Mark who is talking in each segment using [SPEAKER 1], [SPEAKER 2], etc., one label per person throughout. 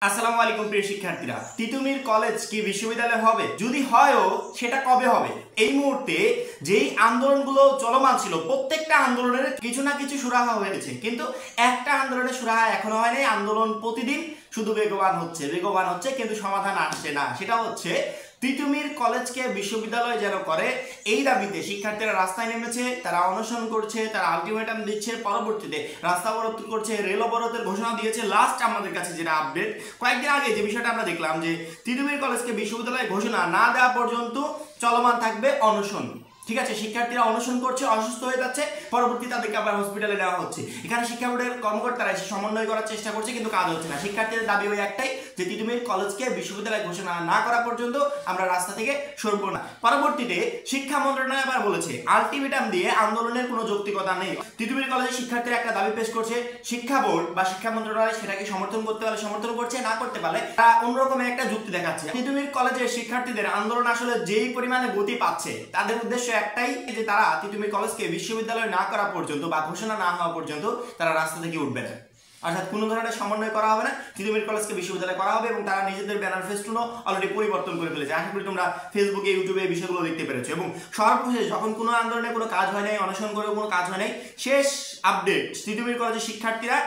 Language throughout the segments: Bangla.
[SPEAKER 1] আসসালামু আলাইকুম প্রিয় শিক্ষার্থীরা, তিতুমির কলেজ কি বিশ্ববিদ্যালয় হবে? যদি হয়ও সেটা কবে হবে? এই মুহূর্তে যেই আন্দোলনগুলো চলমান ছিল প্রত্যেকটা আন্দোলনের কিছু না কিছু সুরাহা হয়েছে, কিন্তু একটা আন্দোলনের সুরাহা এখনো হয়নি। আন্দোলন প্রতিদিন শুধু বেগবান হচ্ছে কিন্তু সমাধান আসছে না। সেটা হচ্ছে তিতুমির কলেজকে বিশ্ববিদ্যালয় যেন করে, এই দাবিতে শিক্ষার্থীরা রাস্তায় নেমেছে, তারা অনশন করছে, তারা আলটিমেটাম দিচ্ছে, পরবর্তীতে রাস্তা অবরোধ করছে, রেল অবরোধের ঘোষণা দিয়েছে। লাস্ট আমাদের কাছে যেটা আপডেট, কয়েকদিন আগে যে বিষয়টা আমরা দেখলাম যে তিতুমির কলেজকে বিশ্ববিদ্যালয় ঘোষণা না দেওয়া পর্যন্ত চলমান থাকবে অনশন। ঠিক আছে, শিক্ষার্থীরা অনশন করছে, অসুস্থ হয়ে যাচ্ছে, পরবর্তী তাদেরকে আবার হসপিটালে নেওয়া হচ্ছে। এখানে শিক্ষা বোর্ডের কর্মকর্তারা এসে সমন্বয় করার চেষ্টা করছে, কিন্তু কাজ হচ্ছে না। শিক্ষার্থীদের দাবি ওই একটাই যে তিতুমির কলেজকে বিশ্ববিদ্যালয় ঘোষণা না করা পর্যন্ত আমরা রাস্তা থেকে সরব না। পরবর্তীতে শিক্ষা মন্ত্রণালয় আবার বলেছে আলটিমেটাম দিয়ে আন্দোলনের কোনো যৌক্তিকতা নেই। তিতুমির কলেজের শিক্ষার্থীরা একটা দাবি পেশ করছে, শিক্ষা বোর্ড বা শিক্ষা মন্ত্রণালয় সেটাকে সমর্থন করতে পারলে সমর্থন করছে, না করতে পারলে তারা অন্যরকমের একটা যুক্তি দেখাচ্ছে। তিতুমির কলেজের শিক্ষার্থীদের আন্দোলন আসলে যেই পরিমাণে গতি পাচ্ছে, তাদের উদ্দেশ্য একটাই যে তারা তিতুমির কলেজকে বিশ্ববিদ্যালয় না করা পর্যন্ত বা ঘোষণা না হওয়া পর্যন্ত তারা রাস্তা থেকে উঠবে না। অর্থাৎ কোনো ধরনের সমন্বয় করা হবে না, তিতুমির কলেজকে বিশ্ববিদ্যালয় করা হবে। এবং তারা নিজেদের ব্যানার ফেস্টুনও অলরেডি পরিবর্তন করে ফেলেছে। আশা করি তোমরা ফেসবুকে ইউটিউবে এই বিষয়গুলো দেখতে পেরেছো। এবং সর্বশেষ যখন কোনো আন্দোলনে কোনো কাজ হয় নাই, অনশন করেও কোনো কাজ হয় নাই, শেষ আপডেট তিতুমির কলেজের শিক্ষার্থীরা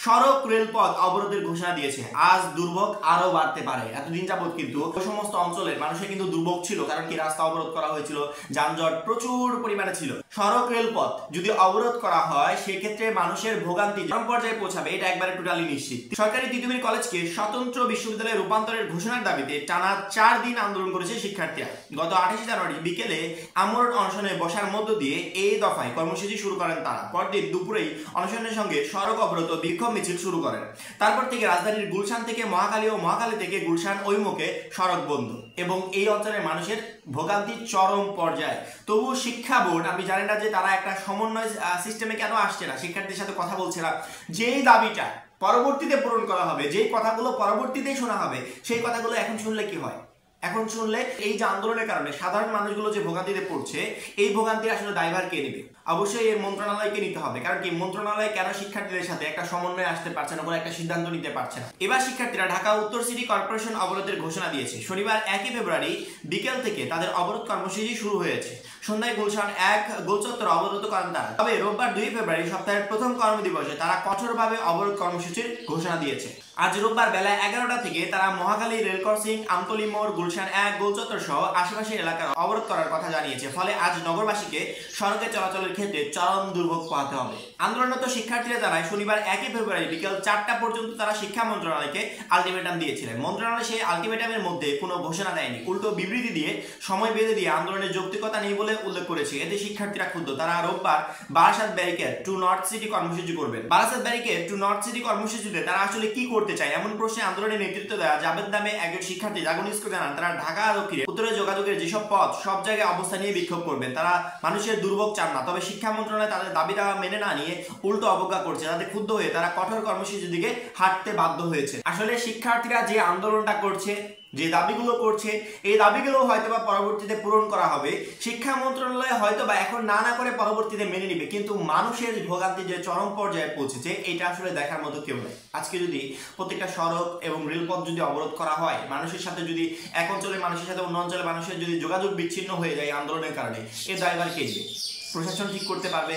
[SPEAKER 1] সড়ক রেলপথ অবরোধের ঘোষণা দিয়েছে। আজ দুর্ভোগ আরো বাড়তে পারে। এতদিন যাবত কিন্তু ওই সমস্ত অঞ্চলের মানুষের কিন্তু দুর্ভোগ ছিল, কারণ কি রাস্তা অবরোধ করা হয়েছিল, যানজট প্রচুর পরিমাণে ছিল। সড়ক রেলপথ যদি অবরোধ করা হয় সেক্ষেত্রে মানুষের ভোগান্তি চরম পর্যায়ে পৌঁছাবে, এটা একবারে টোটালি নিশ্চিত। সরকারি তিতুমির কলেজকে স্বতন্ত্র বিশ্ববিদ্যালয়ে রূপান্তরের ঘোষণার দাবিতে টানা 4 দিন আন্দোলন করেছে শিক্ষার্থীরা। গত 28 জানুয়ারি বিকেলে আমরণ অনশনে বসার মধ্য দিয়ে এই দফায় কর্মসূচি শুরু করেন তারা। পরদিন দুপুরেই অনশনের সঙ্গে সড়ক অবরোধ ও বিক্ষোভ মিছিল শুরু করেন। তারপর থেকে রাজধানীর গুলশান থেকে মহাখালী ও মহাখালী থেকে গুলশান অভিমুখে সড়ক বন্ধ এবং এই অঞ্চলের মানুষের ভোগান্তি চরম পর্যায়ে। তবু শিক্ষা বোর্ড, আমি জানি না যে তারা একটা সমন্বয় সিস্টেমে কেন আসছে না, শিক্ষার্থীদের সাথে কথা বলছে না। যেই দাবিটা পরবর্তীতে পূরণ করা হবে, যেই কথাগুলো পরবর্তীতেই শোনা হবে, সেই কথাগুলো এখন শুনলে কি হয়? এখন শুনলে এই যে আন্দোলনের কারণে সাধারণ মানুষগুলো যে ভোগান্তিতে পড়ছে, এই ভোগান্তির আসলে দায়ভার কে নেবে? অবশ্যই এর মন্ত্রণালয়কে নিতে হবে। কারণ কি মন্ত্রণালয় কেন শিক্ষার্থীদের সাথে একটা সমন্বয় আসতে পারছে না, কোনো একটা সিদ্ধান্ত নিতে পারছে না? এবার শিক্ষার্থীরা ঢাকা উত্তর সিটি কর্পোরেশন অবরোধের ঘোষণা দিয়েছে। শনিবার 1 ফেব্রুয়ারি বিকেল থেকে তাদের অবরোধ কর্মসূচি শুরু হয়েছে। সন্ধ্যায় গুলশান 1 গোলচত্বর অবরোধ করেন তারা। তবে রোববার 2 ফেব্রুয়ারি সপ্তাহের প্রথম কর্মদিবসে তারা কঠোরভাবে অবরোধ কর্মসূচির ঘোষণা দিয়েছে। আজ রোববার বেলা 11টা থেকে তারা মহাখালী রেল ক্রসিং, আমতলী মোড়, গুলশান 1 গোলচত্বর সহ আশেপাশের এলাকা অবরোধ করার কথা জানিয়েছে। ফলে আজ নগরবাসীকে সড়কে চলাচলের ক্ষেত্রে চরম দুর্ভোগ পোহাতে হবে। আন্দোলনরত শিক্ষার্থীরা জানায় শনিবার 1 ফেব্রুয়ারি বিকেল 4টা পর্যন্ত তারা শিক্ষা মন্ত্রণালয়কে আলটিমেটাম দিয়েছিলেন। মন্ত্রণালয় সেই আলটিমেটামের মধ্যে কোনো ঘোষণা দেয়নি, উল্টো বিবৃতি দিয়ে সময় বেঁধে দিয়ে আন্দোলনের যৌক্তিকতা নেই বলে উল্লেখ করেছে। এতে শিক্ষার্থীরা ক্ষুব্ধ। তারা রোববার Barasat barricade two north city কর্মসূচি করবেন। Barasat barricade two north city কর্মসূচিতে তারা আসলে কি করতে চায়, এমন প্রশ্নে আন্দোলনের নেতৃত্ব দেওয়া জাবেদ নামে একজন শিক্ষার্থী জাগনিস্কো জানান তারা ঢাকা আরক্ষীর উত্তরে যোগাযোগের যেসব পথ সব জায়গায় অবস্থা নিয়ে বিক্ষোভ করবেন। তারা মানুষের দুর্ভোগ চান না, তবে শিক্ষা মন্ত্রণালয় তাদের দাবি দাওয়া মেনে না নিয়ে উল্টো অবজ্ঞা করছে। তাদের ক্ষুব্ধ হয়ে তারা কঠোর কর্মসূচির দিকে হাঁটতে বাধ্য হয়েছে। আসলে শিক্ষার্থীরা যে আন্দোলনটা করছে, যে দাবিগুলো করছে, এই দাবিগুলো হয়তোবা পরবর্তীতে পূরণ করা হবে। শিক্ষা মন্ত্রণালয় হয়তোবা এখন না করে পরবর্তীতে মেনে নিবে, কিন্তু মানুষের ভোগান্তি যে চরম পর্যায়ে পৌঁছেছে এটা আসলে দেখার মতো কেউ নেই। আজকে যদি প্রত্যেকটা সড়ক এবং রেলপথ যদি অবরোধ করা হয়, মানুষের সাথে যদি এক অঞ্চলের মানুষের সাথে অন্য অঞ্চলের মানুষের যদি যোগাযোগ বিচ্ছিন্ন হয়ে যায় আন্দোলনের কারণে, এর দায়ভার কে নেবে? প্রশাসন ঠিক করতে পারবে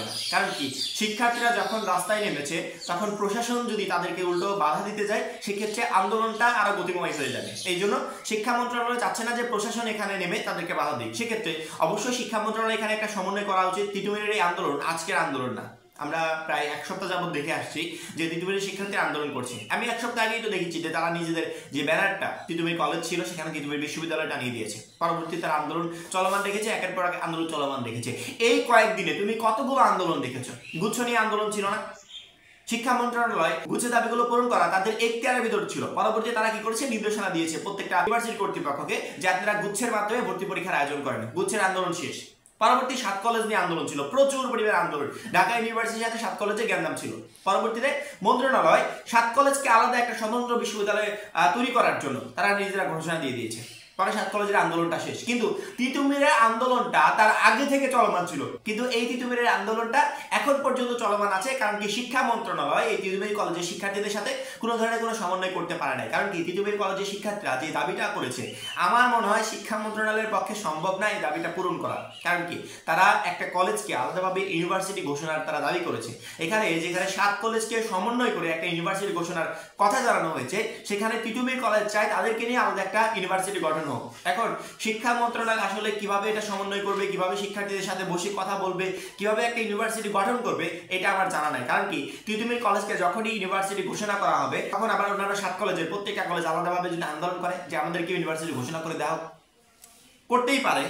[SPEAKER 1] না। কারণ কি শিক্ষার্থীরা যখন রাস্তায় নেমেছে তখন প্রশাসন যদি তাদেরকে উল্টো বাধা দিতে যায়, সেক্ষেত্রে আন্দোলনটা আরো গতিময় হয়ে যাবে। এই জন্য শিক্ষা মন্ত্রণালয় চাচ্ছে না যে প্রশাসন এখানে নেমে তাদেরকে বাধা দিক। সেক্ষেত্রে অবশ্যই শিক্ষা মন্ত্রণালয় এখানে একটা সমন্বয় করা উচিত। তিতুমিরের এই আন্দোলন আজকের আন্দোলন না, আমরা প্রায় 1 সপ্তাহ যাবত দেখে আসছি যে তিতুমিরের শিক্ষার্থী আন্দোলন করছে। আমি 1 সপ্তাহ আগেই তো দেখেছি যে তারা নিজেদের যে ব্যানারটা তিতুমির কলেজ ছিল সেখানে তিতুমির বিশ্ববিদ্যালয় টানিয়ে দিয়েছে। পরবর্তীতে তারা আন্দোলন চলমান রেখেছে, একের পর এক আন্দোলন চলমান রেখেছে। এই কয়েকদিনে তুমি কতগুলো আন্দোলন দেখেছো? গুচ্ছ নিয়ে আন্দোলন ছিল না? শিক্ষা মন্ত্রণালয় গুচ্ছের দাবিগুলো পূরণ করা তাদের এখতিয়ারের ভিতর ছিল। পরবর্তীতে তারা কি করেছে, নির্দেশনা দিয়েছে প্রত্যেকটা ইউনিভার্সিটি কর্তৃপক্ষকে যে আপনারা গুচ্ছের মাধ্যমে ভর্তি পরীক্ষার আয়োজন করেন। গুচ্ছের আন্দোলন শেষ। পরবর্তী 7 কলেজ নিয়ে আন্দোলন ছিল, প্রচুর পরিমাণে আন্দোলন। ঢাকা ইউনিভার্সিটির সাথে 7 কলেজে গ্যান্দাম ছিল। পরবর্তীতে মন্ত্রণালয় 7 কলেজকে আলাদা একটা স্বতন্ত্র বিশ্ববিদ্যালয় তৈরি করার জন্য তারা নিজেরা ঘোষণা দিয়ে দিয়েছে। পরে 7 কলেজের আন্দোলনটা শেষ। কিন্তু তিতুমিরের আন্দোলনটা তার আগে থেকে চলমান ছিল, কিন্তু এই তিতুমিরের আন্দোলনটা এখন পর্যন্ত চলমান আছে। কারণ কি শিক্ষা মন্ত্রণালয় এই তিতুমির কলেজের শিক্ষার্থীদের সাথে কোনো ধরনের কোনো সমন্বয় করতে পারে নাই। কারণ কি তিতুমির কলেজের শিক্ষার্থীরা যে দাবিটা করেছে, আমার মনে হয় শিক্ষা মন্ত্রণালয়ের পক্ষে সম্ভব না এই দাবিটা পূরণ করা। কারণ কি তারা একটা কলেজকে আলাদাভাবে ইউনিভার্সিটি ঘোষণার তারা দাবি করেছে। যেখানে 7 কলেজকে সমন্বয় করে একটা ইউনিভার্সিটি ঘোষণার কথা জানানো হয়েছে, সেখানে তিতুমির কলেজ চায় তাদেরকে নিয়ে আলাদা একটা ইউনিভার্সিটি গঠন হোক। এখন শিক্ষা মন্ত্রণালয় আসলে কিভাবে এটা সমন্বয় করবে, কিভাবে শিক্ষার্থীদের সাথে বসে কথা বলবে, কিভাবে একটা ইউনিভার্সিটি গঠন করবে, এটা আমার জানা নাই। কারণ কি তিতুমির কলেজকে যখনই ইউনিভার্সিটি ঘোষণা করা হবে, তখন আবার অন্যান্য 7 কলেজের প্রত্যেকটা কলেজ আলাদাভাবে যদি আন্দোলন করে যে আমাদেরকে ইউনিভার্সিটি ঘোষণা করে দেওয়া করতেই পারে।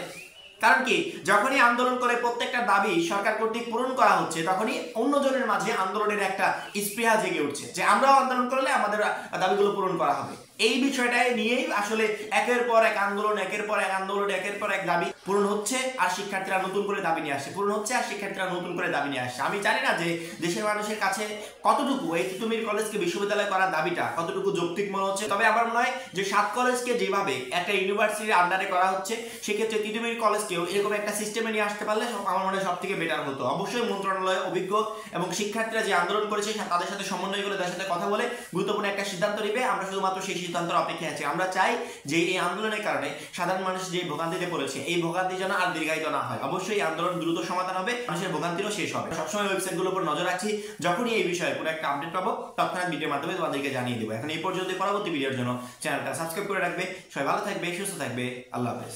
[SPEAKER 1] কারণ কি যখনই আন্দোলন করে প্রত্যেকটা দাবি সরকার কর্তৃক পূরণ করা হচ্ছে, তখনই অন্যজনের মাঝে আন্দোলনের একটা স্পৃহা জেগে উঠছে যে আমরাও আন্দোলন করলে আমাদের দাবিগুলো পূরণ করা হবে। এই বিষয়টাই নিয়েই আসলে একের পর এক আন্দোলন, একের পর এক আন্দোলন, একের পর এক দাবি পূরণ হচ্ছে, আর শিক্ষার্থীরা নতুন করে দাবি নিয়ে আসছে, পূরণ হচ্ছে আর শিক্ষার্থীরা নতুন করে দাবি নিয়ে আসছে। আমি জানি না যে দেশের মানুষের কাছে কতটুকু এই তিতুমির কলেজকে বিশ্ববিদ্যালয় করার দাবিটা কতটুকু যৌক্তিক মনে হচ্ছে। তবে আমার মনে হয় যে 7 কলেজকে যেভাবে একটা ইউনিভার্সিটির আন্ডারে করা হচ্ছে, সেক্ষেত্রে তিতুমির কলেজকেও এরকম একটা সিস্টেমে নিয়ে আসতে পারলে আমার মনে হয় সব থেকে বেটার হতো। অবশ্যই মন্ত্রণালয় অভিজ্ঞ এবং শিক্ষার্থীরা যে আন্দোলন করেছে তাদের সাথে সমন্বয় করে তাদের সাথে কথা বলে গুরুত্বপূর্ণ একটা সিদ্ধান্ত নেবে। আমরা শুধুমাত্র সেই সিদ্ধান্তের অপেক্ষায় আছি। আমরা চাই যে এই আন্দোলনের কারণে সাধারণ মানুষ যে ভোগান্তিতে পড়েছে, এই ভোগান্তি যেন আর দীর্ঘায়িত না হয়। অবশ্যই আন্দোলন দ্রুত সমাধান হবে, মানুষের ভোগান্তিও শেষ হবে। সবসময় ওয়েবসাইটগুলোর উপর নজর রাখছি, যখনই এই বিষয়ে পুরো একটা আপডেট পাবো তৎক্ষণাৎ ভিডিওর মাধ্যমে তোমাদেরকে জানিয়ে দেবো। এখন এই পর্যন্ত, পরবর্তী ভিডিওর জন্য চ্যানেলটা সাবস্ক্রাইব করে রাখবে। সবাই ভালো থাকবে, সুস্থ থাকবে। আল্লাহ হাফেজ।